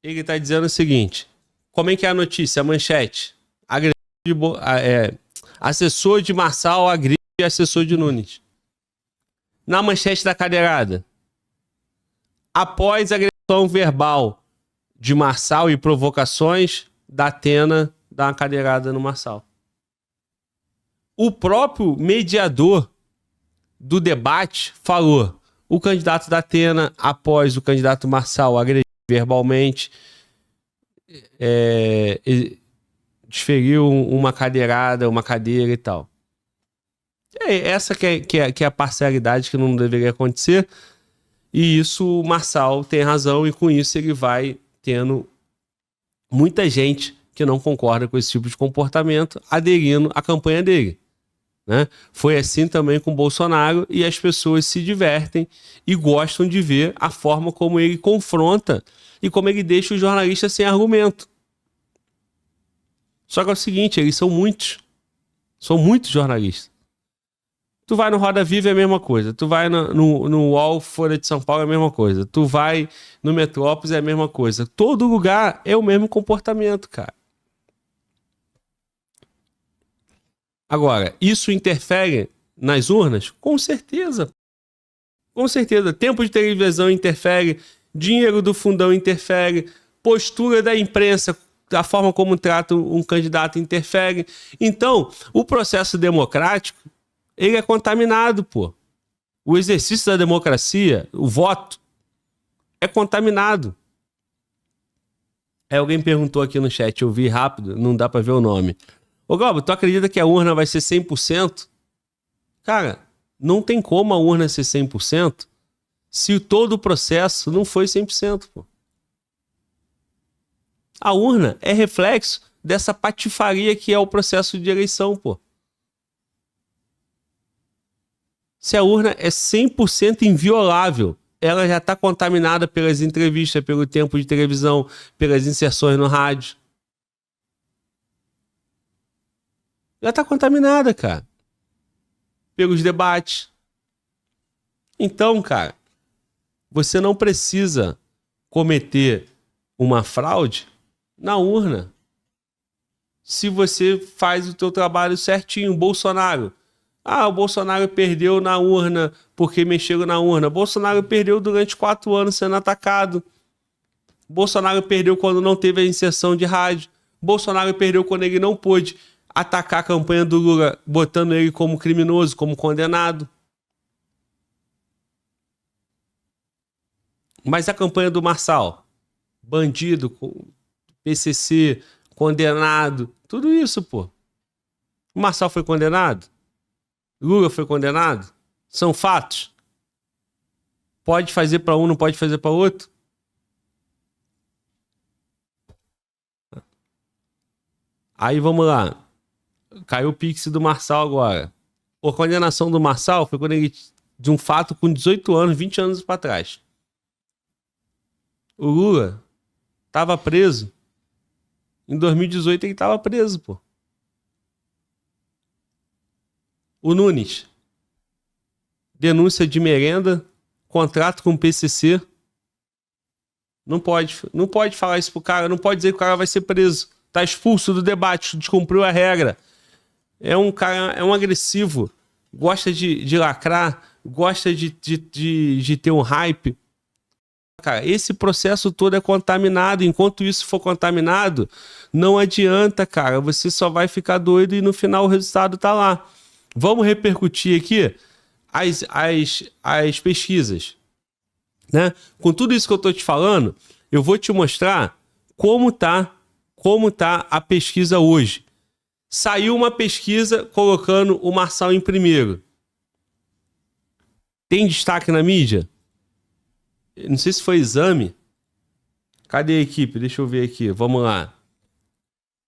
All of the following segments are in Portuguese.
Ele tá dizendo o seguinte: como é que é a notícia? A manchete. Assessor de Marçal agride assessor de Nunes. Na manchete da cadeirada. Após agressão verbal de Marçal e provocações, Datena dá uma cadeirada no Marçal. O próprio mediador do debate falou: o candidato Datena, após o candidato Marçal agredir verbalmente, desferiu uma cadeirada, uma cadeira e tal. Essa que é a parcialidade que não deveria acontecer. E isso o Marçal tem razão, e com isso ele vai tendo muita gente que não concorda com esse tipo de comportamento aderindo à campanha dele. Né? Foi assim também com o Bolsonaro, e as pessoas se divertem e gostam de ver a forma como ele confronta e como ele deixa os jornalistas sem argumento. Só que é o seguinte, eles são muitos jornalistas. Tu vai no Roda Viva é a mesma coisa, tu vai no UOL Folha de São Paulo é a mesma coisa, tu vai no Metrópolis é a mesma coisa. Todo lugar é o mesmo comportamento, cara. Agora, isso interfere nas urnas? Com certeza. Com certeza. Tempo de televisão interfere, dinheiro do fundão interfere, postura da imprensa, a forma como trata um candidato interfere. Então, o processo democrático, ele é contaminado, pô. O exercício da democracia, o voto, é contaminado. Aí alguém perguntou aqui no chat, eu vi rápido, não dá pra ver o nome. Ô, Galba, tu acredita que a urna vai ser 100%? Cara, não tem como a urna ser 100% se todo o processo não foi 100%, pô. A urna é reflexo dessa patifaria que é o processo de eleição, pô. Se a urna é 100% inviolável, ela já está contaminada pelas entrevistas, pelo tempo de televisão, pelas inserções no rádio. Já está contaminada, cara. Pelos debates. Então, cara, você não precisa cometer uma fraude na urna se você faz o teu trabalho certinho. Bolsonaro. O Bolsonaro perdeu na urna porque mexeram na urna. Bolsonaro perdeu durante 4 anos sendo atacado. Bolsonaro perdeu quando não teve a inserção de rádio. Bolsonaro perdeu quando ele não pôde atacar a campanha do Lula, botando ele como criminoso, como condenado. Mas a campanha do Marçal, bandido, PCC, condenado, tudo isso, pô. O Marçal foi condenado? Lula foi condenado? São fatos? Pode fazer para um, não pode fazer para outro? Aí vamos lá. Caiu o pix do Marçal agora. A condenação do Marçal foi quando ele, de um fato com 18 anos, 20 anos para trás. O Lula estava preso. Em 2018 ele estava preso, pô. O Nunes, denúncia de merenda, contrato com o PCC. Não pode falar isso pro cara, não pode dizer que o cara vai ser preso. Tá expulso do debate, descumpriu a regra. É um cara, é um agressivo, gosta de lacrar, gosta de ter um hype. Cara, esse processo todo é contaminado. Enquanto isso for contaminado, não adianta, cara. Você só vai ficar doido e no final o resultado tá lá. Vamos repercutir aqui as pesquisas, né? Com tudo isso que eu tô te falando, eu vou te mostrar como tá a pesquisa hoje. Saiu uma pesquisa colocando o Marçal em primeiro. Tem destaque na mídia? Não sei se foi exame. Cadê a equipe? Deixa eu ver aqui. Vamos lá.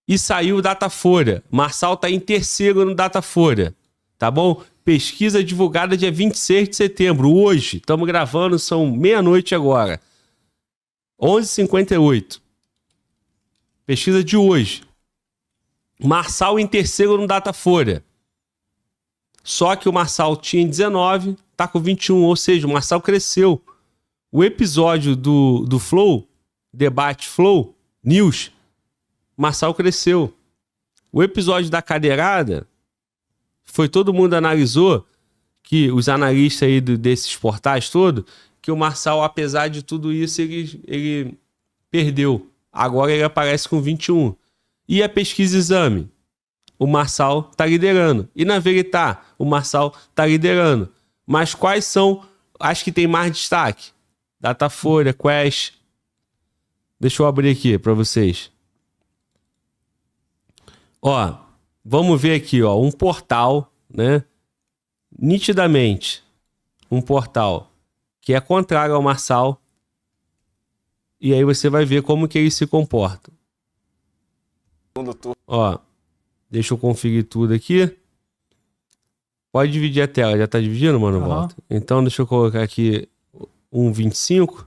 E saiu o Datafolha. Marçal tá em terceiro no Datafolha. Tá bom? Pesquisa divulgada dia 26 de setembro. Hoje. Estamos gravando, são meia-noite agora. 11h58. Pesquisa de hoje. Marçal em terceiro no Datafolha. Só que o Marçal tinha 19, tá com 21. Ou seja, o Marçal cresceu. O episódio do Flow Debate Flow News, Marçal cresceu. O episódio da cadeirada, foi todo mundo analisou, que os analistas aí desses portais todos, que o Marçal, apesar de tudo isso, ele perdeu. Agora ele aparece com 21. E a pesquisa exame? O Marçal tá liderando. E na Veritá, o Marçal tá liderando. Mas quais são as que tem mais destaque? Datafolha, Quest. Deixa eu abrir aqui para vocês. Ó, vamos ver aqui, ó, um portal, né? Nitidamente, um portal que é contrário ao Marçal. E aí você vai ver como que eles se comportam. Ó, deixa eu conferir tudo aqui. Pode dividir a tela. Já tá dividindo, mano? Volta. Então deixa eu colocar aqui 1,25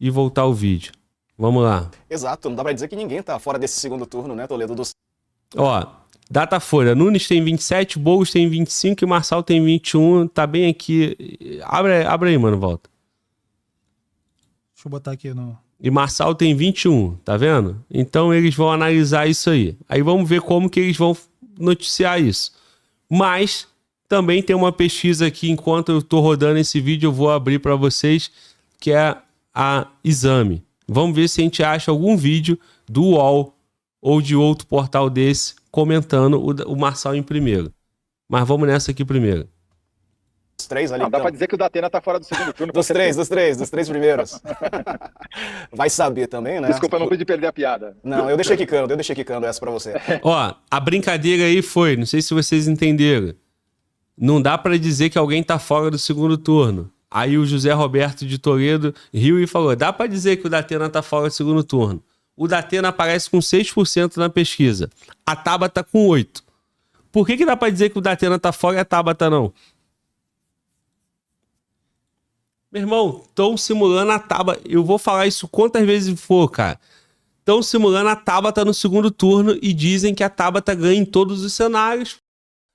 e voltar o vídeo. Vamos lá. Exato, não dá pra dizer que ninguém tá fora desse segundo turno, né, Toledo? Ó, Datafolha, Nunes tem 27, Boulos tem 25 e Marçal tem 21. Tá bem aqui. Abre aí, mano, volta. Deixa eu botar aqui no... E Marçal tem 21, tá vendo? Então eles vão analisar isso aí. Aí vamos ver como que eles vão noticiar isso. Mas também tem uma pesquisa aqui, enquanto eu tô rodando esse vídeo, eu vou abrir para vocês, que é a Exame. Vamos ver se a gente acha algum vídeo do UOL ou de outro portal desse comentando o Marçal em primeiro. Mas vamos nessa aqui primeiro. Os três ali. Não, dá pra dizer que o Datena tá fora do segundo turno. Dos três primeiros. Vai saber também, né? Desculpa, eu não pude perder a piada. Não, eu deixei quicando essa pra você. Ó, a brincadeira aí foi, não sei se vocês entenderam. Não dá pra dizer que alguém tá fora do segundo turno. Aí o José Roberto de Toledo riu e falou, dá pra dizer que o Datena tá fora do segundo turno. O Datena aparece com 6% na pesquisa. A Tabata com 8%. Por que dá pra dizer que o Datena tá fora e a Tabata não? Meu irmão, estão simulando a Tabata. Eu vou falar isso quantas vezes for, cara. Estão simulando a Tabata no segundo turno e dizem que a Tabata ganha em todos os cenários.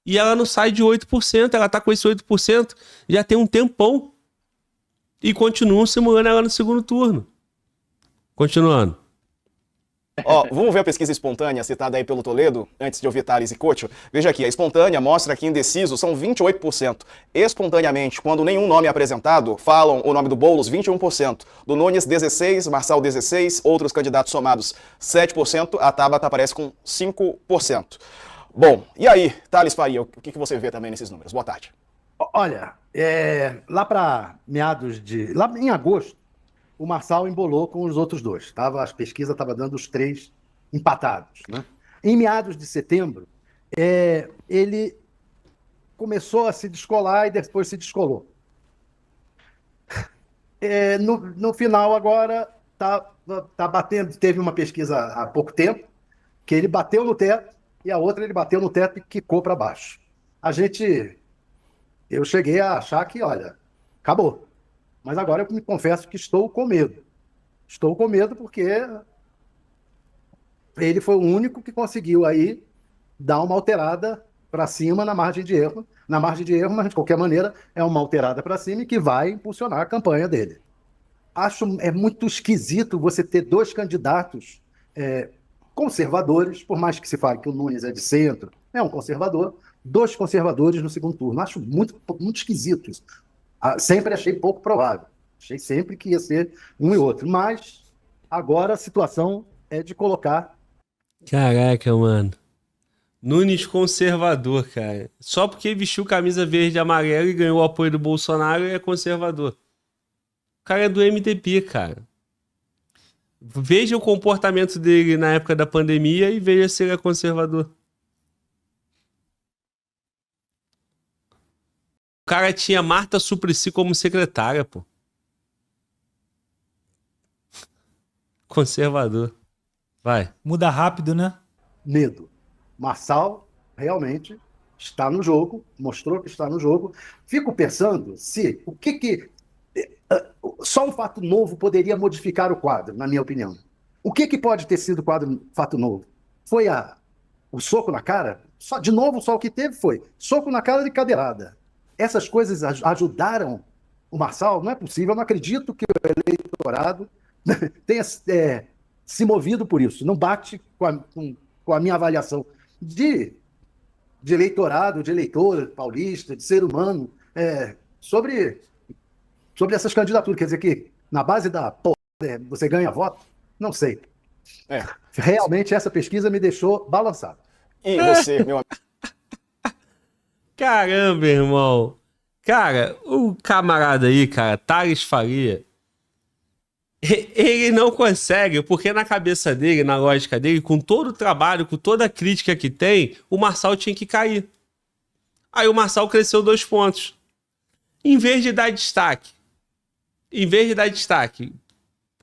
E ela não sai de 8%. Ela tá com esse 8% já tem um tempão. E continuam simulando ela no segundo turno. Continuando. Ó, vamos ver a pesquisa espontânea citada aí pelo Toledo, antes de ouvir Thales e Couto. Veja aqui, a espontânea mostra que indecisos são 28%. Espontaneamente, quando nenhum nome é apresentado, falam o nome do Boulos, 21%. Do Nunes, 16%, Marçal, 16%, outros candidatos somados, 7%, a Tabata aparece com 5%. Bom, e aí, Thales Faria, o que você vê também nesses números? Boa tarde. Olha, lá para lá em agosto, o Marçal embolou com os outros dois. As pesquisas estavam dando os três empatados, né? Em meados de setembro, ele começou a se descolar e depois se descolou. No final, agora, tá batendo. Teve uma pesquisa há pouco tempo que ele bateu no teto e a outra ele bateu no teto e quicou para baixo. Eu cheguei a achar que, olha, acabou. Mas agora eu me confesso que estou com medo. Estou com medo porque ele foi o único que conseguiu aí dar uma alterada para cima na margem de erro. Na margem de erro, mas de qualquer maneira é uma alterada para cima e que vai impulsionar a campanha dele. Acho muito esquisito você ter dois candidatos conservadores, por mais que se fale que o Nunes é de centro, é um conservador, dois conservadores no segundo turno. Acho muito, muito esquisito isso. Sempre achei pouco provável. Achei sempre que ia ser um e outro. Mas agora a situação é de colocar... Caraca, mano. Nunes conservador, cara. Só porque vestiu camisa verde e amarela e ganhou o apoio do Bolsonaro é conservador. O cara é do MDB, cara. Veja o comportamento dele na época da pandemia e veja se ele é conservador. O cara tinha Marta Suplicy como secretária, pô. Conservador. Vai. Muda rápido, né? Medo. Marçal realmente está no jogo, mostrou que está no jogo. Fico pensando se só um fato novo poderia modificar o quadro, na minha opinião. O que pode ter sido fato novo? Foi o soco na cara? De novo, só o que teve foi soco na cara de cadeirada. Essas coisas ajudaram o Marçal? Não é possível, eu não acredito que o eleitorado tenha se movido por isso. Não bate com a minha avaliação de eleitorado, de eleitor paulista, de ser humano, sobre essas candidaturas. Quer dizer que na base da porra, você ganha voto? Não sei. É. Realmente essa pesquisa me deixou balançado. E você, meu amigo? Caramba, irmão. Cara, o camarada aí, cara, Thales Faria, ele não consegue, porque na cabeça dele, na lógica dele, com todo o trabalho, com toda a crítica que tem, o Marçal tinha que cair. Aí o Marçal cresceu 2 pontos. Em vez de dar destaque,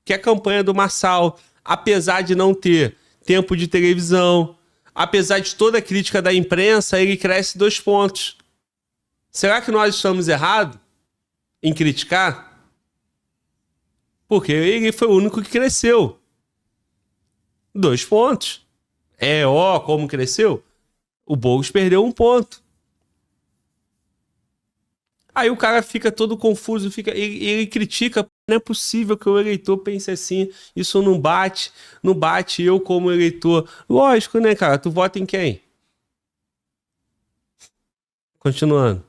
que a campanha do Marçal, apesar de não ter tempo de televisão, apesar de toda a crítica da imprensa, ele cresce 2 pontos. Será que nós estamos errados em criticar? Porque ele foi o único que cresceu. 2 pontos. Como cresceu? O Boulos perdeu 1 ponto. Aí o cara fica todo confuso, ele critica. Não é possível que o eleitor pense assim, isso não bate eu como eleitor. Lógico, né, cara? Tu vota em quem? Continuando.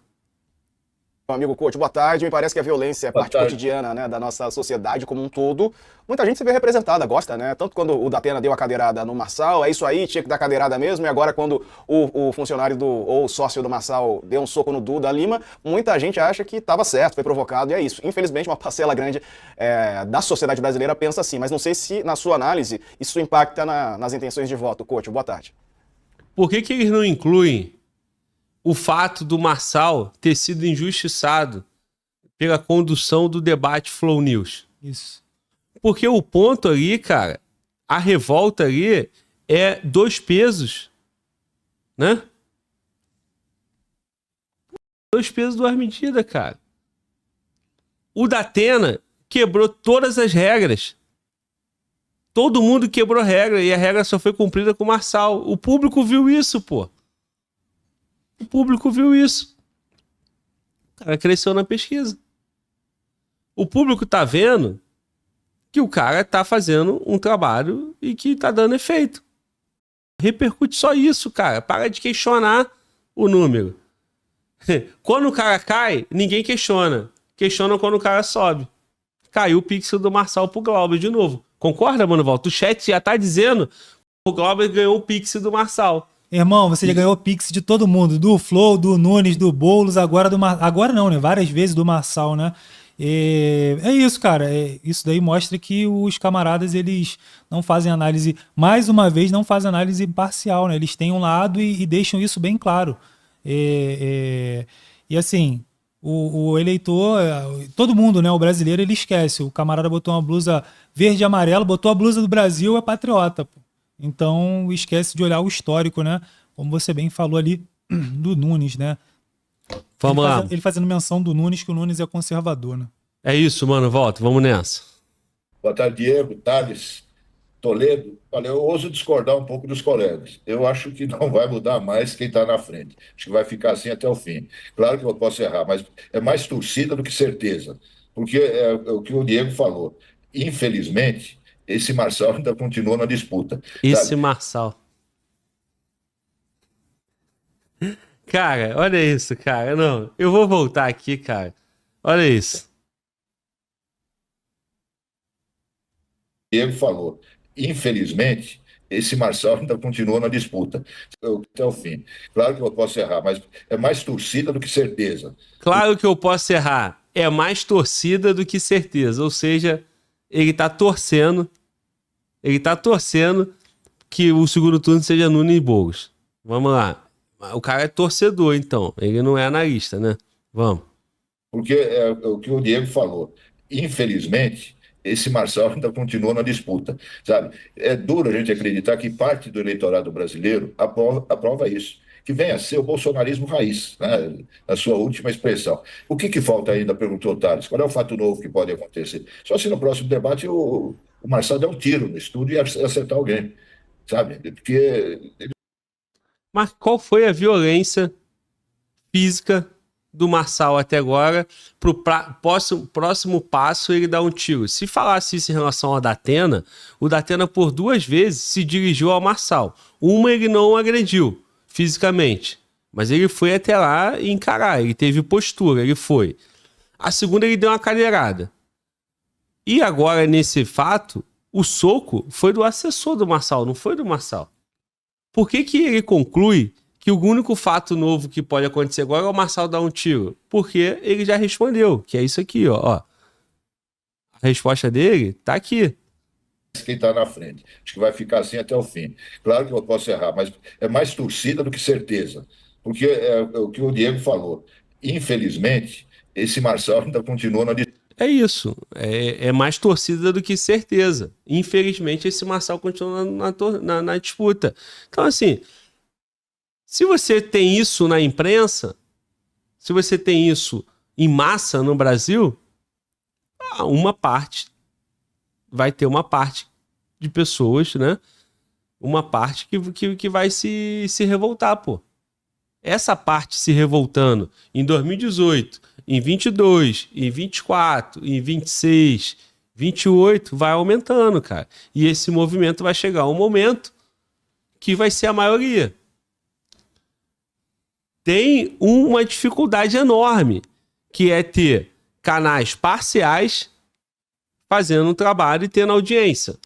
Meu amigo Couto, boa tarde. Me parece que a violência é parte cotidiana, né, da nossa sociedade como um todo. Muita gente se vê representada, gosta, né? Tanto quando o Datena deu a cadeirada no Marçal, é isso aí, tinha que dar cadeirada mesmo. E agora quando o funcionário ou o sócio do Marçal deu um soco no Duda Lima, muita gente acha que estava certo, foi provocado, e é isso. Infelizmente, uma parcela grande da sociedade brasileira pensa assim, mas não sei se, na sua análise, isso impacta nas intenções de voto. Couto, boa tarde. Por que eles não incluem o fato do Marçal ter sido injustiçado pela condução do debate Flow News? Isso. Porque o ponto ali, cara, a revolta ali é 2 pesos, né? 2 pesos, 2 medidas, cara. O Datena quebrou todas as regras. Todo mundo quebrou regra e a regra só foi cumprida com o Marçal. O público viu isso, pô. O público viu isso. O cara cresceu na pesquisa. O público tá vendo que o cara tá fazendo um trabalho e que tá dando efeito. Repercute só isso, cara. Para de questionar o número. Quando o cara cai, ninguém questiona. Questiona quando o cara sobe. Caiu o pixel do Marçal pro Glauber de novo. Concorda, mano, Volta? O chat já tá dizendo que o Glauber ganhou o pixel do Marçal. Irmão, você já ganhou Pix de todo mundo, do Flow, do Nunes, do Boulos, agora agora não, né? Várias vezes do Marçal, né? É isso, cara. Isso daí mostra que os camaradas, eles não fazem análise, mais uma vez, não fazem análise imparcial, né? Eles têm um lado e deixam isso bem claro. E assim, o eleitor, todo mundo, né? O brasileiro, ele esquece. O camarada botou uma blusa verde e amarelo, botou a blusa do Brasil, é patriota, pô. Então, esquece de olhar o histórico, né? Como você bem falou ali do Nunes, né? Vamos lá. Ele fazendo menção do Nunes, que o Nunes é conservador, né? É isso, mano, Volta. Vamos nessa. Boa tarde, Diego, Thales, Toledo. Olha, eu ouso discordar um pouco dos colegas. Eu acho que não vai mudar mais quem está na frente. Acho que vai ficar assim até o fim. Claro que eu posso errar, mas é mais torcida do que certeza. Porque é o que o Diego falou. Infelizmente, esse Marçal ainda continua na disputa. Esse sabe? Marçal. Cara, olha isso, cara. Não, eu vou voltar aqui, cara. Olha isso. Diego falou. Infelizmente, esse Marçal ainda continua na disputa. Até o fim. Claro que eu posso errar, mas é mais torcida do que certeza. Claro que eu posso errar. É mais torcida do que certeza. Ou seja, ele tá torcendo que o segundo turno seja Nunes e Boulos. Vamos lá. O cara é torcedor, então. Ele não é analista, né? Vamos. Porque é o que o Diego falou. Infelizmente, esse Marçal ainda continua na disputa, sabe? É duro a gente acreditar que parte do eleitorado brasileiro aprova isso, que venha a ser o bolsonarismo raiz, né? Na sua última expressão. O que falta ainda, perguntou o Thales, qual é o fato novo que pode acontecer? Só se no próximo debate o Marçal der um tiro no estúdio e acertar alguém, sabe? Porque... Mas qual foi a violência física do Marçal até agora, pro próximo passo ele dá um tiro. Se falasse isso em relação ao Datena, o Datena por 2 vezes se dirigiu ao Marçal. Uma ele não agrediu fisicamente, mas ele foi até lá encarar, ele teve postura, ele foi. A segunda ele deu uma cadeirada. E agora, nesse fato, o soco foi do assessor do Marçal, não foi do Marçal. Por que ele conclui que o único fato novo que pode acontecer agora é o Marçal dar um tiro? Porque ele já respondeu, que é isso aqui, ó. A resposta dele tá aqui. Quem está na frente. Acho que vai ficar assim até o fim. Claro que eu posso errar, mas é mais torcida do que certeza. Porque é o que o Diego falou. Infelizmente, esse Marçal ainda continua na disputa. É isso. É mais torcida do que certeza. Infelizmente, esse Marçal continua na disputa. Então, assim, se você tem isso na imprensa, se você tem isso em massa no Brasil, vai ter uma parte de pessoas, né? Uma parte que vai se revoltar, pô. Essa parte se revoltando em 2018, em 22, em 24, em 26, 28, vai aumentando, cara. E esse movimento vai chegar a um momento que vai ser a maioria. Tem uma dificuldade enorme, que é ter canais parciais fazendo um trabalho e tendo audiência.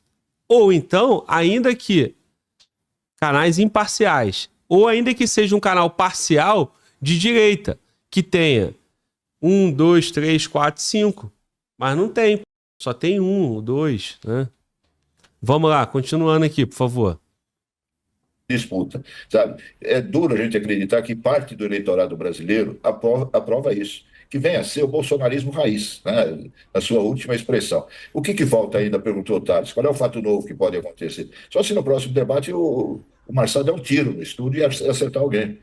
Ou então, ainda que canais imparciais, ou ainda que seja um canal parcial de direita, que tenha 1, 2, 3, 4, 5. Mas não tem, só tem 1, 2, né? Vamos lá, continuando aqui, por favor. Disputa, sabe? É duro a gente acreditar que parte do eleitorado brasileiro aprova isso, que venha a ser o bolsonarismo raiz, né? A sua última expressão. O que falta ainda, perguntou o Thales, qual é o fato novo que pode acontecer? Só se no próximo debate o Marçal der um tiro no estúdio e acertar alguém,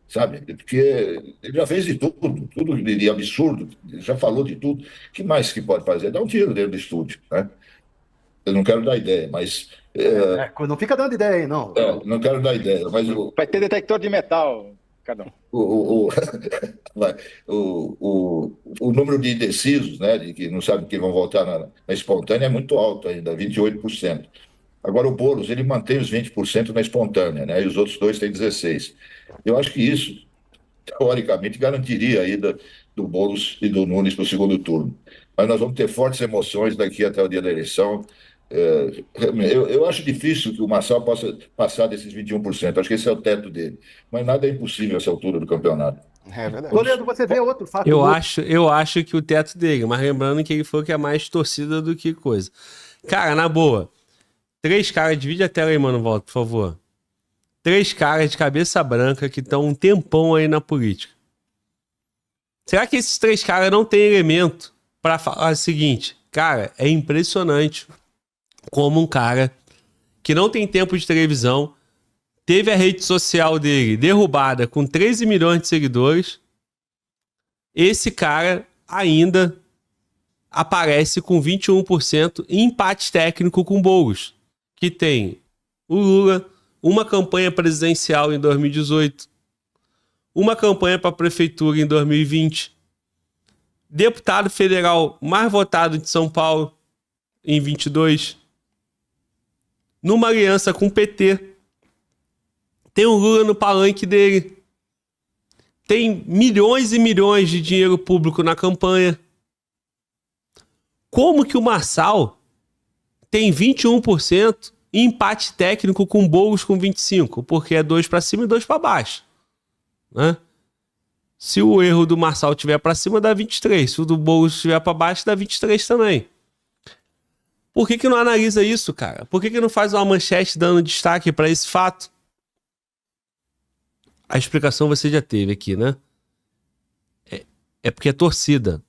sabe? Porque ele já fez de tudo de absurdo, já falou de tudo. O que mais que pode fazer? Dar um tiro dentro do estúdio, né? Eu não quero dar ideia, mas... Não fica dando ideia aí, não. não quero dar ideia, mas... Vai ter detector de metal, cada um. O número de indecisos, né, de que não sabem que vão votar na espontânea é muito alto ainda, 28%. Agora o Boulos, ele mantém os 20% na espontânea, né, e os outros dois têm 16%. Eu acho que isso, teoricamente, garantiria a ida do Boulos e do Nunes para o segundo turno. Mas nós vamos ter fortes emoções daqui até o dia da eleição. Eu acho difícil que o Marçal possa passar desses 21%. Acho que esse é o teto dele. Mas nada é impossível a essa altura do campeonato. É verdade. Toledo, você vê outro fato. Eu acho que o teto dele, mas lembrando que ele foi que é mais torcida do que coisa. Cara, na boa, 3 caras, divide a tela aí, mano, volta, por favor. 3 caras de cabeça branca que estão um tempão aí na política. Será que esses 3 caras não têm elemento para falar o seguinte? Cara, é impressionante como um cara que não tem tempo de televisão teve a rede social dele derrubada com 13 milhões de seguidores. Esse cara ainda aparece com 21% em empate técnico com Boulos, que tem o Lula, uma campanha presidencial em 2018, uma campanha para a prefeitura em 2020, deputado federal mais votado de São Paulo em 22, numa aliança com o PT. Tem o Lula no palanque dele. Tem milhões e milhões de dinheiro público na campanha. Como que o Marçal tem 21% e empate técnico com Boulos com 25%? Porque é 2 para cima e 2 para baixo, né? Se o erro do Marçal estiver para cima, dá 23%. Se o do Boulos estiver para baixo, dá 23% também. Por que não analisa isso, cara? Por que não faz uma manchete dando destaque para esse fato? A explicação você já teve aqui, né? É porque é torcida.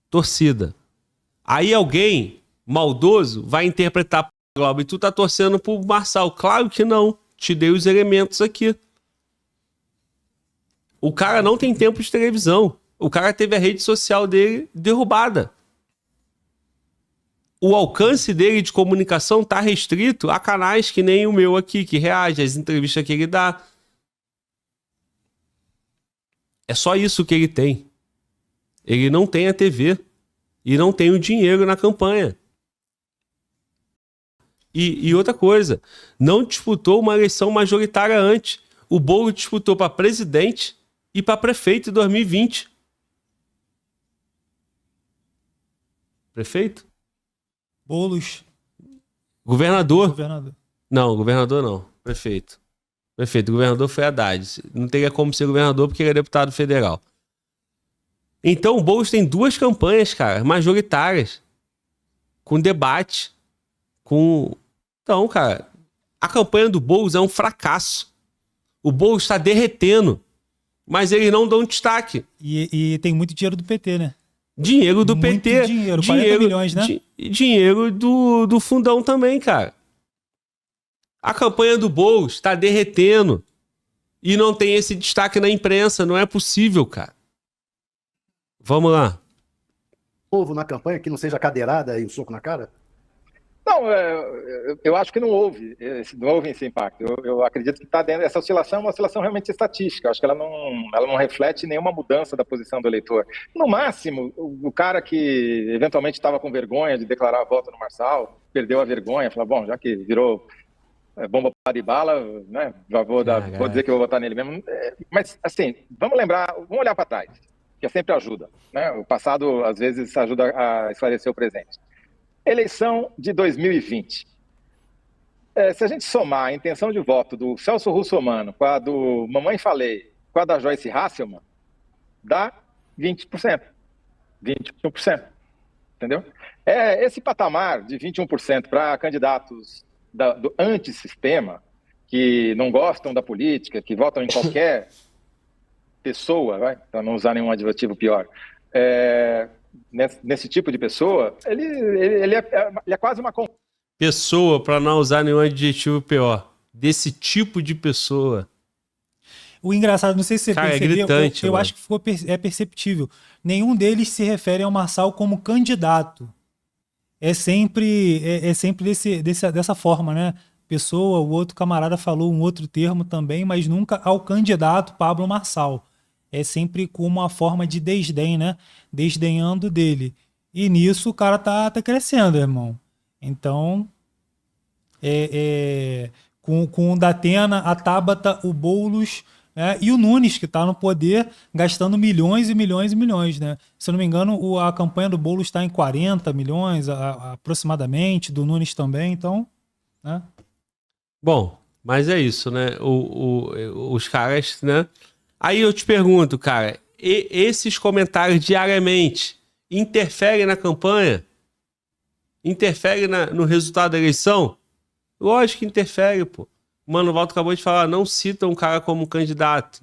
Torcida. Aí alguém maldoso vai interpretar pro Globo e tu tá torcendo pro Marçal. Claro que não. Te dei os elementos aqui. O cara não tem tempo de televisão. O cara teve a rede social dele derrubada. O alcance dele de comunicação tá restrito a canais que nem o meu aqui, que reage às entrevistas que ele dá. É só isso que ele tem. Ele não tem a TV e não tem o dinheiro na campanha. E outra coisa, não disputou uma eleição majoritária antes. O Boulos disputou para presidente e para prefeito em 2020. Prefeito? Boulos, Governador? governador. Não, governador não. Prefeito. Prefeito. Governador foi Haddad. Não teria como ser governador porque ele é deputado federal. Então o Boulos tem 2 campanhas, cara, majoritárias. Com debate. Então, cara, a campanha do Boulos é um fracasso. O Boulos está derretendo. Mas eles não dão destaque. E tem muito dinheiro do PT, né? Dinheiro do Muito PT. dinheiro, 40 milhões, né? Dinheiro do fundão também, cara. A campanha do Boulos está derretendo. E não tem esse destaque na imprensa. Não é possível, cara. Vamos lá. Povo na campanha que não seja cadeirada e o soco na cara? Não, eu acho que não houve esse impacto. Eu acredito que está dentro. Essa oscilação é uma oscilação realmente estatística. Eu acho que ela não reflete nenhuma mudança da posição do eleitor. No máximo, o cara que eventualmente estava com vergonha de declarar voto no Marçal, perdeu a vergonha, falou, bom, já que virou bomba para de bala, né, já vou dizer que eu vou votar nele mesmo. Mas, assim, vamos olhar para trás, que sempre ajuda. Né? O passado, às vezes, ajuda a esclarecer o presente. Eleição de 2020. Se a gente somar a intenção de voto do Celso Russomano com a do Mamãe Falei, com a da Joyce Hasselmann, dá 20%. 21%. Entendeu? Esse patamar de 21% para candidatos do antissistema, que não gostam da política, que votam em qualquer pessoa, para não usar nenhum adjetivo pior, nesse tipo de pessoa, ele é quase uma... Pessoa, para não usar nenhum adjetivo pior. Desse tipo de pessoa. O engraçado, não sei se você Cara, percebeu, é gritante, eu acho que é perceptível. Nenhum deles se refere ao Marçal como candidato. É sempre dessa forma, né? Pessoa, o outro camarada falou um outro termo também, mas nunca ao candidato Pablo Marçal. É sempre com uma forma de desdém, né? Desdenhando dele. E nisso o cara tá crescendo, irmão. Então, com o Datena, a Tabata, o Boulos, né? E o Nunes, que tá no poder, gastando milhões e milhões e milhões, né? Se eu não me engano, a campanha do Boulos está em 40 milhões, aproximadamente, do Nunes também, então, né? Bom, mas é isso, né? Os caras, né? Aí eu te pergunto, cara, esses comentários diariamente interferem na campanha? Interferem no resultado da eleição? Lógico que interfere, pô. O Mano Walter acabou de falar, não citam o cara como candidato.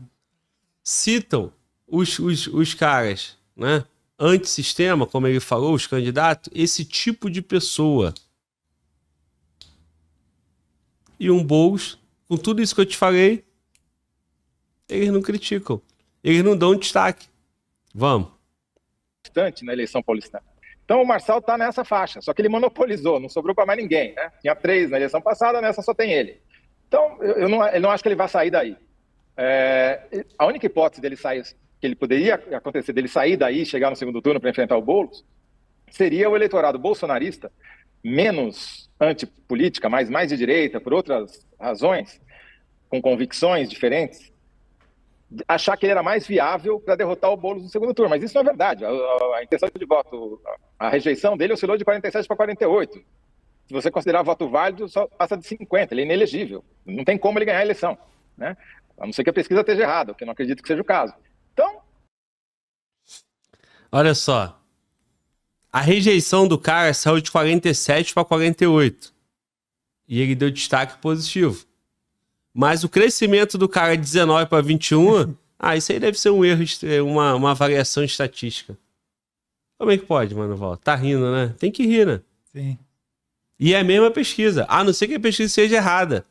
Citam os caras, né? Antissistema, como ele falou, os candidatos, esse tipo de pessoa. E um Boulos, com tudo isso que eu te falei, eles não criticam. Eles não dão destaque. Vamos. Bastante na eleição paulistana. Então o Marçal está nessa faixa, só que ele monopolizou, não sobrou para mais ninguém, né? Tinha 3 na eleição passada, nessa só tem ele. Então eu não acho que ele vai sair daí. A única hipótese dele sair, que ele poderia acontecer dele sair daí, chegar no segundo turno para enfrentar o Boulos, seria o eleitorado bolsonarista menos antipolítica, mas mais de direita, por outras razões, com convicções diferentes, achar que ele era mais viável para derrotar o Boulos no segundo turno. Mas isso não é verdade. A intenção de voto, a rejeição dele oscilou de 47 para 48. Se você considerar voto válido, só passa de 50. Ele é inelegível. Não tem como ele ganhar a eleição, né? A não ser que a pesquisa esteja errada, o que eu não acredito que seja o caso. Então... Olha só. A rejeição do cara saiu de 47 para 48. E ele deu destaque positivo. Mas o crescimento do cara de 19 para 21, isso aí deve ser um erro, uma variação estatística. Como é que pode, Mano Walter? Tá rindo, né? Tem que rir, né? Sim. E é a mesma pesquisa. A não ser que a pesquisa seja errada.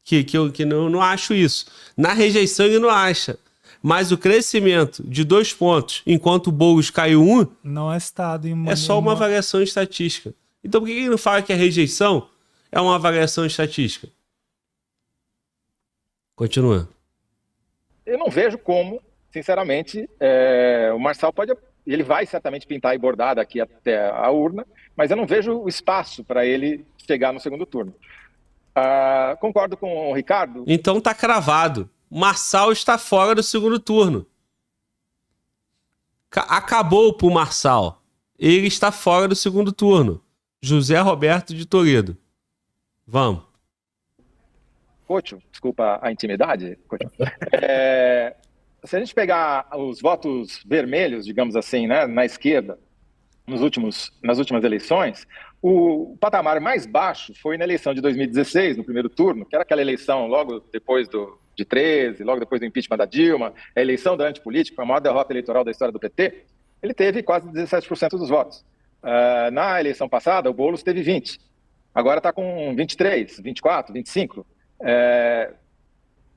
Que eu não acho isso. Na rejeição ele não acha. Mas o crescimento de 2 pontos, enquanto o Boulos caiu 1, não é estado em é só uma variação estatística. Então por que ele não fala que a rejeição é uma variação estatística? Continua. Eu não vejo como sinceramente, o Marçal ele vai certamente pintar e bordar daqui até a urna, mas eu não vejo o espaço para ele chegar no segundo turno. Concordo com o Ricardo. Então tá cravado. Marçal está fora do segundo turno. Acabou pro Marçal. Ele está fora do segundo turno. José Roberto de Toledo. Vamos. Couto, desculpa a intimidade. Se a gente pegar os votos vermelhos, digamos assim, né, na esquerda, nas últimas eleições, o patamar mais baixo foi na eleição de 2016, no primeiro turno, que era aquela eleição logo depois de 13, logo depois do impeachment da Dilma, a eleição da antipolítica, a maior derrota eleitoral da história do PT. Ele teve quase 17% dos votos. Na eleição passada, o Boulos teve 20%. Agora está com 23%, 24%, 25%.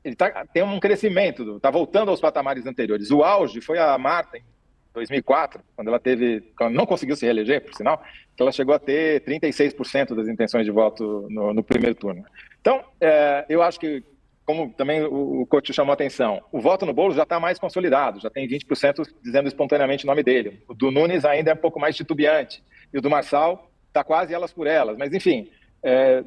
Ele tem um crescimento, está voltando aos patamares anteriores. O auge foi a Marta, em 2004, quando ela não conseguiu se reeleger, por sinal, que ela chegou a ter 36% das intenções de voto no primeiro turno. Então, eu acho que, como também o Couto chamou a atenção, o voto no Boulos já está mais consolidado, já tem 20% dizendo espontaneamente o nome dele. O do Nunes ainda é um pouco mais titubeante, e o do Marçal está quase elas por elas. Mas, enfim,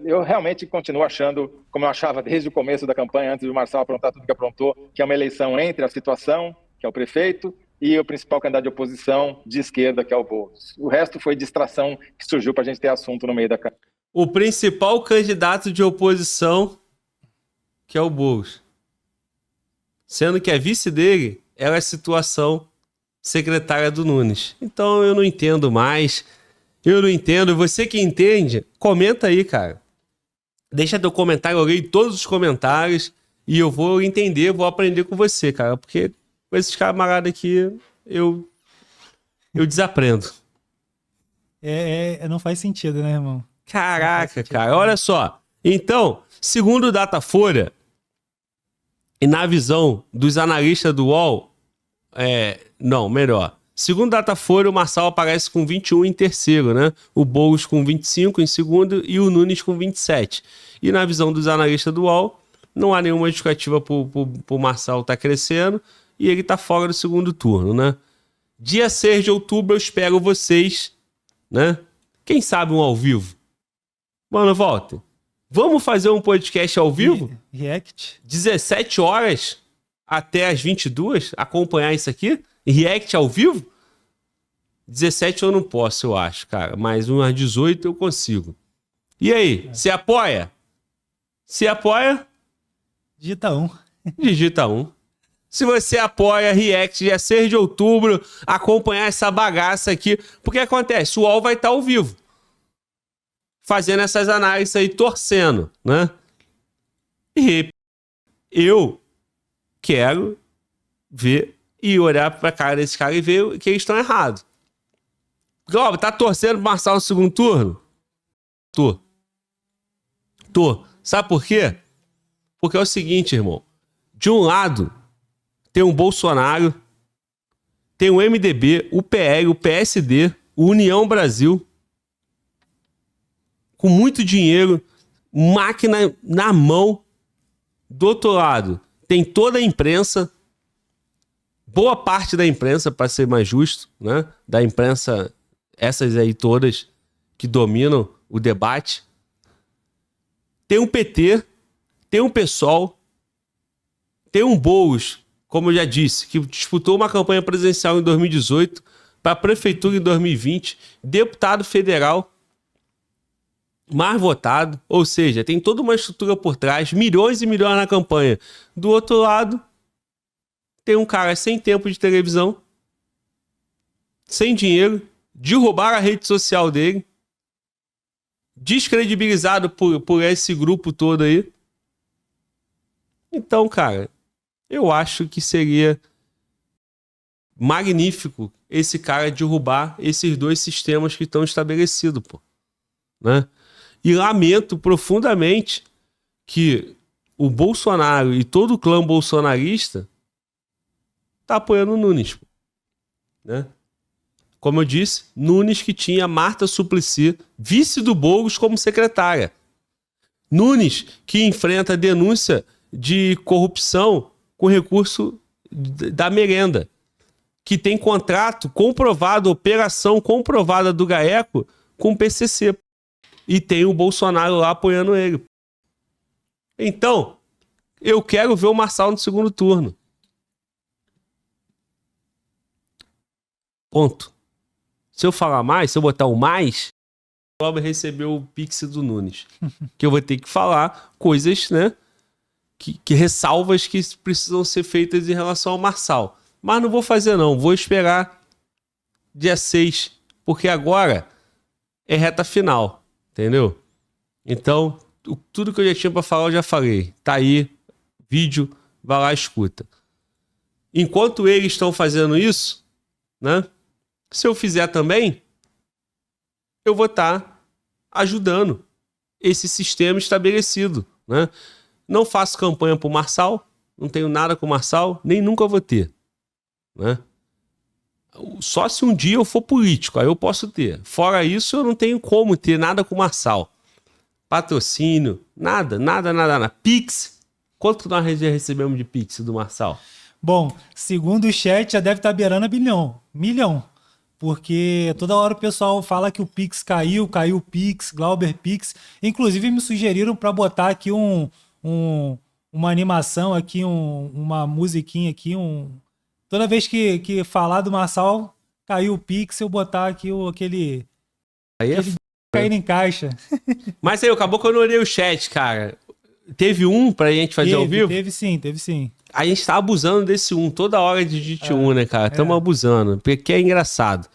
eu realmente continuo achando, como eu achava desde o começo da campanha, antes do Marçal aprontar tudo que aprontou, que é uma eleição entre a situação, que é o prefeito, e o principal candidato de oposição de esquerda, que é o Boulos. O resto foi distração que surgiu para a gente ter assunto no meio da campanha. O principal candidato de oposição, que é o Boulos. Sendo que a vice dele era a situação secretária do Nunes. Então eu não entendo mais. Eu não entendo. Você que entende, comenta aí, cara. Deixa teu comentário, eu leio todos os comentários e eu vou entender, vou aprender com você, cara. Porque com esses camaradas aqui, eu desaprendo. Não faz sentido, né, irmão? Caraca, cara, olha só. Então, segundo o Datafolha, e na visão dos analistas do UOL, segundo o Datafolha, o Marçal aparece com 21 em terceiro, né? O Boulos com 25 em segundo e o Nunes com 27. E na visão dos analistas do UOL, não há nenhuma justificativa pro Marçal estar crescendo e ele tá fora do segundo turno, né? Dia 6 de outubro eu espero vocês, né? Quem sabe um ao vivo? Mano, volta. Vamos fazer um podcast ao vivo? React. 17 horas até as 22, acompanhar isso aqui? React ao vivo? 17 eu não posso, eu acho, cara. Mas umas 18 eu consigo. E aí, se apoia? Se apoia? Digita 1. Digita 1. Se você apoia React dia 6 de outubro, acompanhar essa bagaça aqui. Porque acontece, o UOL vai estar ao vivo. Fazendo essas análises aí, torcendo, né? E eu quero ver e olhar pra cara desses caras e ver que eles estão errados. Ó, tá torcendo pro Marçal no segundo turno? Tô. Sabe por quê? Porque é o seguinte, irmão. De um lado, tem o Bolsonaro, tem o MDB, o PL, o PSD, o União Brasil, com muito dinheiro, máquina na mão. Do outro lado, tem toda a imprensa, boa parte da imprensa, para ser mais justo, né? Da imprensa, essas aí todas que dominam o debate. Tem um PT, tem um PSOL, tem um Boulos, como eu já disse, que disputou uma campanha presidencial em 2018, para a prefeitura em 2020, deputado federal mais votado, ou seja, tem toda uma estrutura por trás, milhões e milhões na campanha. Do outro lado, tem um cara sem tempo de televisão, sem dinheiro, derrubaram a rede social dele, descredibilizado por esse grupo todo aí. Então, cara, eu acho que seria magnífico esse cara derrubar esses dois sistemas que estão estabelecidos, pô, né? E lamento profundamente que o Bolsonaro e todo o clã bolsonarista tá apoiando o Nunes, né? Como eu disse, Nunes que tinha Marta Suplicy, vice do Boulos, como secretária. Nunes que enfrenta denúncia de corrupção com recurso da merenda, que tem contrato comprovado, operação comprovada do GAECO com o PCC. E tem o Bolsonaro lá apoiando ele. Então, eu quero ver o Marçal no segundo turno. Ponto. Se eu falar mais, se eu botar o mais, o Glauber recebeu o Pix do Nunes. Que eu vou ter que falar coisas, né? Que ressalvas que precisam ser feitas em relação ao Marçal. Mas não vou fazer não, vou esperar dia 6, porque agora é reta final, entendeu? Então, tudo que eu já tinha para falar eu já falei. Tá aí, vídeo, vai lá e escuta. Enquanto eles estão fazendo isso, né? Se eu fizer também, eu vou estar ajudando esse sistema estabelecido, né? Não faço campanha pro Marçal, não tenho nada com o Marçal, nem nunca vou ter, né? Só se um dia eu for político, aí eu posso ter. Fora isso, eu não tenho como ter nada com o Marçal. Patrocínio, nada. Pix, quanto nós já recebemos de Pix do Marçal? Bom, segundo o chat, já deve estar beirando a milhão. Porque toda hora o pessoal fala que o Pix caiu o Pix, Glauber Pix. Inclusive me sugeriram para botar aqui uma animação aqui, uma musiquinha aqui, toda vez que falar do Marçal, caiu o Pix, eu botar aqui aquele cair em caixa. Mas aí, acabou que eu não olhei o chat, cara. Teve um pra gente fazer ao vivo? Teve sim. A gente tá abusando desse toda hora de digite né, cara? Estamos abusando, porque é engraçado.